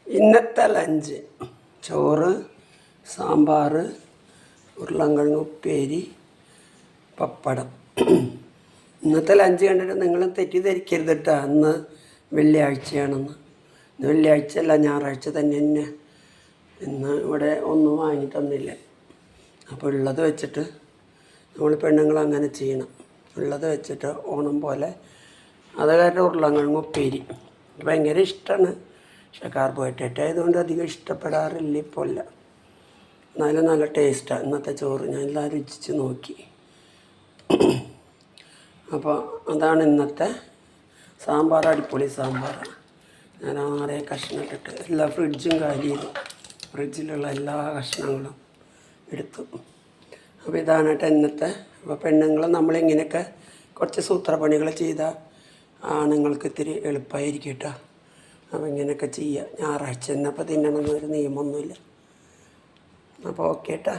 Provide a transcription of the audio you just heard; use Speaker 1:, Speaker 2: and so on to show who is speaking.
Speaker 1: ഇന്നത്തെ ലഞ്ച് ചോറ്, സാമ്പാർ, ഉരുളൻകിഴങ്ങ് ഉപ്പേരി, പപ്പടം. ഇന്നത്തെ ലഞ്ച് കണ്ടിട്ട് നിങ്ങൾ തെറ്റിദ്ധരിക്കരുത് കേട്ടോ. അന്ന് വെള്ളിയാഴ്ചയാണെന്ന്. ഇന്ന് വെള്ളിയാഴ്ച അല്ല, ഞായറാഴ്ച തന്നെ. ഇന്ന് ഇവിടെ ഒന്നും വാങ്ങിയിട്ടൊന്നുമില്ല. അപ്പോൾ ഉള്ളത് വെച്ചിട്ട് നമ്മൾ പെണ്ണുങ്ങൾ അങ്ങനെ ചെയ്യണം. ഉള്ളത് വെച്ചിട്ട് ഓണം പോലെ അത് കാരണം ഉരുളൻകിഴങ്ങ് ഉപ്പേരി ഭയങ്കര ഇഷ്ടമാണ്. പക്ഷേ കാർബോഹൈഡ്രേറ്റ് ആയതുകൊണ്ട് അധികം ഇഷ്ടപ്പെടാറില്ല ഇപ്പോൾ ഇല്ല. എന്നാലും നല്ല ടേസ്റ്റാണ് ഇന്നത്തെ ചോറ്. ഞാൻ എല്ലാം രുചിച്ച് നോക്കി. അപ്പോൾ അതാണ് ഇന്നത്തെ സാമ്പാർ. അടിപൊളി സാമ്പാർ. ഞാൻ ആറേ കഷ്ണം ഇട്ടിട്ട് എല്ലാ ഫ്രിഡ്ജും കാലി ചെയ്തു. ഫ്രിഡ്ജിലുള്ള എല്ലാ കഷ്ണങ്ങളും എടുത്തു. അപ്പോൾ ഇതാണ് കേട്ടോ ഇന്നത്തെ. അപ്പോൾ പെണ്ണുങ്ങൾ നമ്മളിങ്ങനെയൊക്കെ കുറച്ച് സൂത്രപ്പണികൾ ചെയ്താൽ ആണുങ്ങൾക്ക് ഇത്തിരി എളുപ്പമായിരിക്കും കേട്ടോ. അപ്പോൾ ഇങ്ങനെയൊക്കെ ചെയ്യുക. ഞായറാഴ്ച എന്നപ്പോൾ തിന്നണമെന്നൊരു നിയമമൊന്നുമില്ല. അപ്പോൾ ഓക്കെ കേട്ടോ.